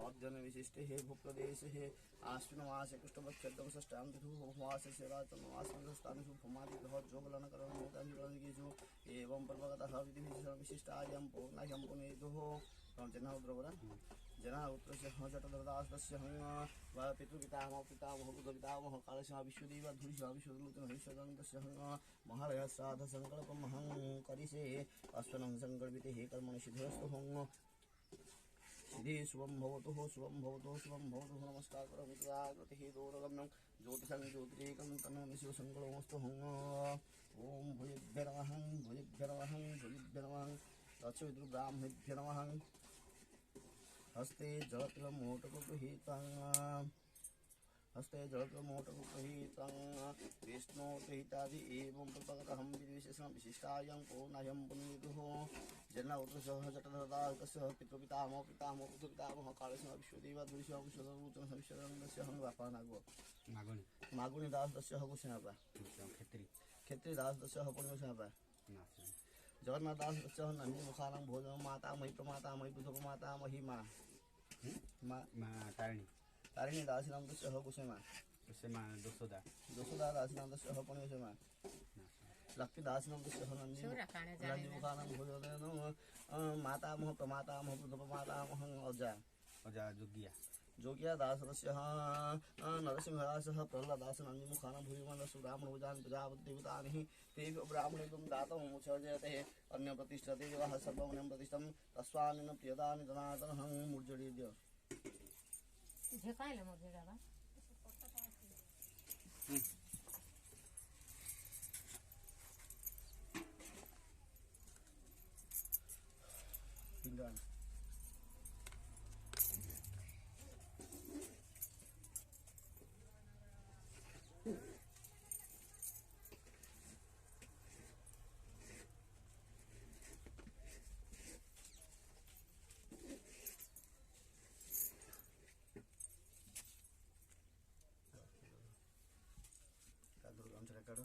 अध्ययन विशिष्ट हे भूप्रदेश हे आश्विन मास कृष्णपक्षम षष्ठाम तिथु उपवास शेराचमास भूमादि ग्रह जोगलन करण एवं पर्वगतः विधि विशिष्टायं पूर्णायं पुनेदुः जना उद्रवरा जना उत्तरस्य जटधरदासस्य पितृपितामह पितामह बुद्धपितामह कालस्य विश्वदेव धुरिस्य विश्वदूतं हरिशदन्तस्य महालय श्राद्ध संकल्पमहं करिषे अश्वनं संकल्पिते हे कर्मणि सिद्धिरस्तु सिद्धि शुभं भवतु नमस्कार करोमि तदाकृतिः दूरगम्यं ज्योतिषं ज्योतिरेकं तन्नोमि शिवसङ्कल्पमस्तु ॐ भुजेभ्य नमः दक्षविदुर्ब्राह्मणेभ्य नमः हस्ते जलतिलमोटकगृहीतं विष्णोहितादि एवं प्रपगतहं विशेषं विशिष्टायं पूर्णायं पुनीतुः जन्म उत्तरसः जटधरदासस्य पितृपितामह पितामह बुद्धपितामह कालस्य विश्वदेव धुरिस्य विश्वदूतं हरिशदन्तस्य हं बापा नागो मागुणी दासस्य हगुसेनापा क्षेत्री दासस्य हपुण्यसेनापा जगन्नाथ दासस्य नन्दी मुखानां भोजनं मातामही प्रमातामही बुद्धप्रमातामही माँ तारिणी दासिनां तस्य हगुसेमा दोसोदा दासिनां तस्य हपुण्यसेमा लक्ष्मी दासिनां तस्य नन्दी मुखानां भोजनं मातामह प्रमातामह बुद्धप्रमातामह अजा जोगिया दासस्य नरसिंहदासः प्रह्लादास नन्दी मुखानां भूरिमन्दस्य ब्राह्मणोजान् प्रजापति देवतानि तेभ्यो ब्राह्मणेभ्यं दातमुत्सर्जयते अन्य प्रतिष्ठते देवः सर्वमन्यं प्रतिष्ठं तस्मान्निन प्रियदानि जनार्दनहं मूर्जयेद्य झेकायला मूर्जयला पिंडान काढो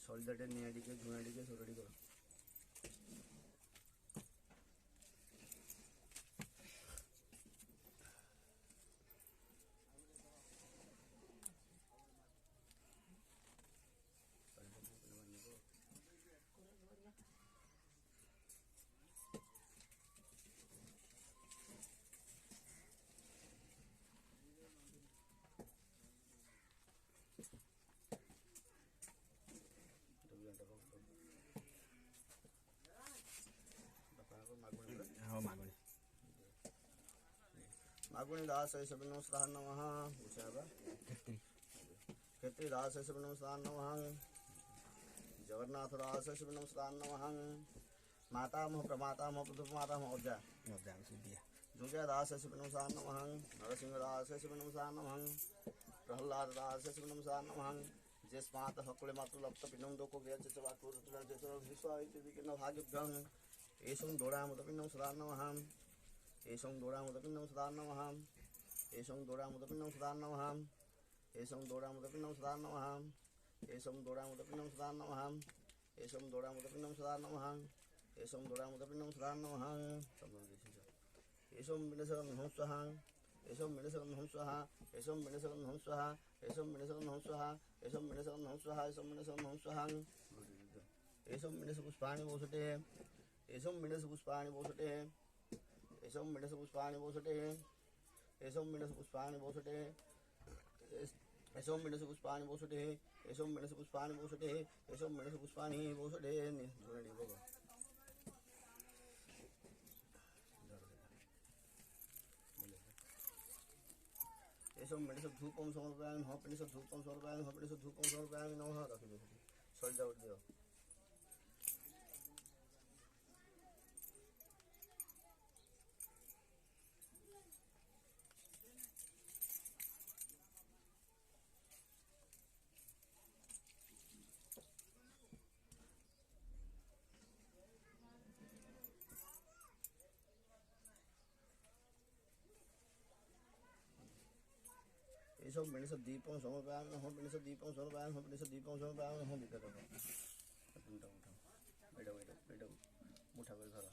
सॉलिड निया टिके धुआ टिके सोरडी करो मागुणी दास नमस्कार नमः क्षेत्री दास नमस्कार नमः जगन्नाथ दास नमस्कार नमः मातामह प्रमातामह पुत्रमातामह अजा जोगिया दास नमस्कार नमः नरसिंह दास नमस्कार नमः प्रह्लाद दास नमस्कार नमः ज्येष्मात हकुले मातृलप्त पिंडं दोको व्यचवाकुर्विश्वादिकिन्न भाग्यभ्यं एषं दोडामुदपिण्डं सदा नमः एषं दोडामुदपिण्डं सदा नमः एषं दोडामुदपिण्डं सदा नमः एषं दोडामुदपिण्डं सदा नमः एषं दोडामुदपिण्डं सदा नमः एषं दोडामुदपिण्डं सदा नमः एषं दोडामुदपिण्डं सदा नमः एषं विनसकं हंस्वः एषं विनसकं हंस्वः एषं विनसकं हंस्वः एषं विनसकं हंस्वः एषं विनसकं हंस्वः एषं विनसकं हंस्वः एषं विनसपुष्पाणि वोसटे एषं विनसपुष्पाणि वोसटे एषं विनसपुष्पाणि वोसटे एषं विनसपुष्पाणि वोसटे एषं विनसपुष्पाणि वोसटे एषं विनसपुष्पाणि वोसटे एषं विनसपुष्पाणि वोसटे एषं विनस धूपं समर्पयामि नमः पिनिस धूपं समर्पयामि नमः पिनिस धूपं समर्पयामि नमः रखिदो सल्टा दियो पिंडिश दीपं समर्पयामि नमः पिंडिश दीपं समर्पयामि नमः पिंडिश दीपं समर्पयामि नमः भीतर बेटा मुठा कर धर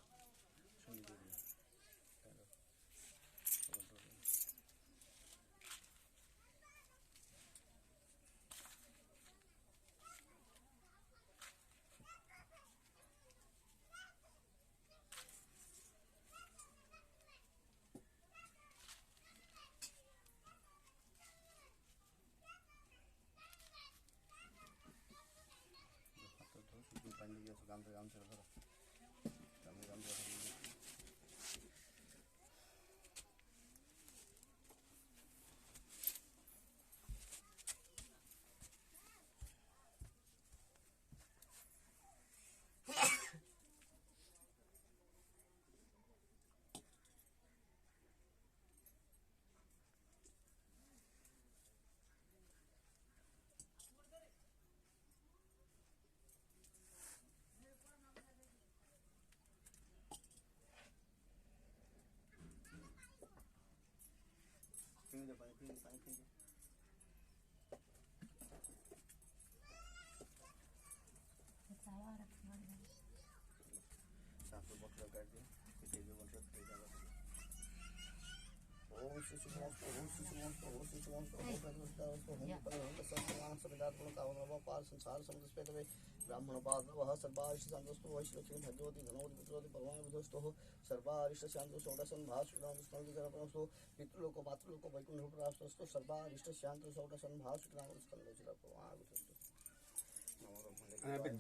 सुनी दे पानी दिया काम से धर काम से पानी साफ बॉटल कर दिया ओम श्री सुमस्त ओम श्री सुमस्त ओम श्री सुमस्त ओम प्रकृष्टावस्त ओम परमहंस सर्वमान सविदात्मन कावनव पार संसार समुद्रस्पेतवे ब्राह्मण पादवः सर्वारिष्ट शांतस्तु वैश्लक्ष्मी भद्रवती धनवती पुत्रवती भगवान विधस्तु सर्वारिष्ट शांतो षोडशन भास्कराम स्कंद जरपनस्तु पितृलोको मातृलोको वैकुंठ प्राप्तस्तु सर्वारिष्ट शांतो षोडशन भास्कराम स्कंद जरपनस्तु नमो